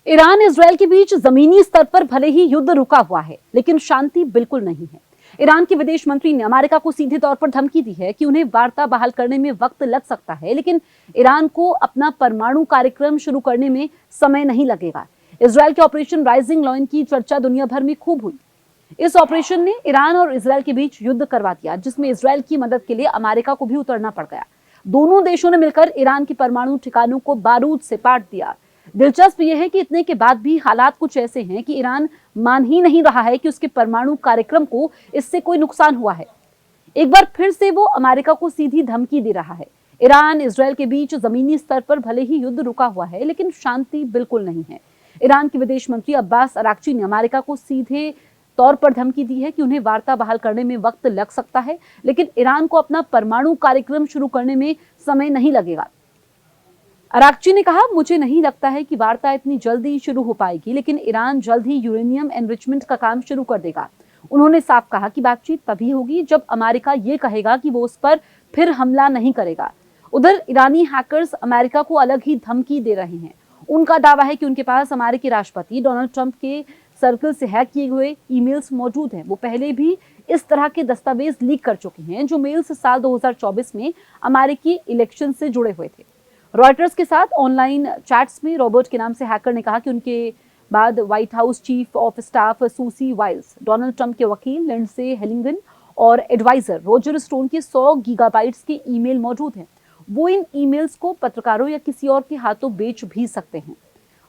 Iran Israel के बीच जमीनी स्तर पर भले ही युद्ध रुका हुआ है, लेकिन शांति बिल्कुल नहीं है। ईरान के विदेश मंत्री ने अमेरिका को सीधे तौर पर धमकी दी है कि उन्हें वार्ता बहाल करने में वक्त लग सकता है, लेकिन ईरान को अपना परमाणु कार्यक्रम शुरू करने में समय नहीं लगेगा। इजरायल के ऑपरेशन राइजिंग लॉयन की चर्चा दुनिया भर में खूब हुई। इस ऑपरेशन ने ईरान और इजरायल के बीच युद्ध करवा दिया, जिसमें इजरायल की मदद के लिए अमेरिका को भी उतरना पड़ गया। दोनों देशों ने मिलकर ईरान के परमाणु ठिकानों को बारूद से पाट दिया। दिलचस्प यह है कि इतने के बाद भी हालात कुछ ऐसे हैं कि ईरान मान ही नहीं रहा है कि उसके परमाणु कार्यक्रम को इससे कोई नुकसान हुआ है। एक बार फिर से वो अमेरिका को सीधी धमकी दे रहा है। ईरान इजरायल के बीच जमीनी स्तर पर भले ही युद्ध रुका हुआ है, लेकिन शांति बिल्कुल नहीं है। ईरान के विदेश मंत्री अब्बास अराक्ची ने अमेरिका को सीधे तौर पर धमकी दी है कि उन्हें वार्ता बहाल करने में वक्त लग सकता है, लेकिन ईरान को अपना परमाणु कार्यक्रम शुरू करने में समय नहीं लगेगा। अराक्ची ने कहा, मुझे नहीं लगता है कि वार्ता इतनी जल्दी शुरू हो पाएगी, लेकिन ईरान जल्द ही यूरेनियम एनरिचमेंट का काम शुरू कर देगा। उन्होंने साफ कहा कि बातचीत तभी होगी जब अमेरिका ये कहेगा कि वो उस पर फिर हमला नहीं करेगा। उधर ईरानी हैकर्स अमेरिका को अलग ही धमकी दे रहे हैं। उनका दावा है कि उनके पास अमेरिकी राष्ट्रपति डोनाल्ड ट्रंप के सर्कल से हैक किए हुए ईमेल्स मौजूद हैं। वो पहले भी इस तरह के दस्तावेज लीक कर चुके हैं, जो मेल्स साल 2024 में अमेरिकी इलेक्शन से जुड़े हुए थे। रॉयटर्स के साथ ऑनलाइन चैट्स में रॉबर्ट के नाम से हैकर ने कहा कि उनके बाद White House chief of staff Susie Wiles, Donald Trump के वकील लिंडसे हेलिंगन और एडवाइजर रॉजर स्टोन के 100 गीगाबाइट्स के ईमेल मौजूद हैं। वो इन ईमेल्स को पत्रकारों या किसी और के हाथों बेच भी सकते हैं।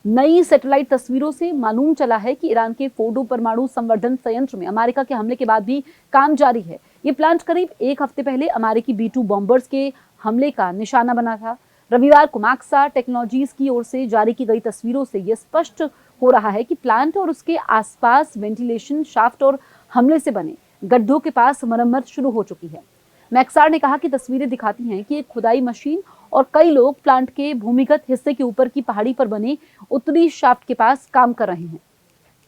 नई सैटेलाइट तस्वीरों से मालूम चला है कि ईरान के फोर्डो परमाणु संवर्धन संयंत्र में अमेरिका के हमले के बाद भी काम जारी है। ये प्लांट करीब एक हफ्ते पहले अमेरिकी B-2 बॉम्बर्स के हमले का निशाना बना था। रविवार को मैक्सा टेक्नोलॉजीज की ओर से जारी की गई तस्वीरों से यह स्पष्ट हो रहा है कि प्लांट और उसके आसपास वेंटिलेशन शाफ्ट और हमले से बने गड्ढों के पास मरम्मत शुरू हो चुकी है। मैक्सार ने कहा कि तस्वीरें दिखाती हैं कि एक खुदाई मशीन और कई लोग प्लांट के भूमिगत हिस्से के ऊपर की पहाड़ी पर बने उत्तरी शाफ्ट के पास काम कर रहे हैं।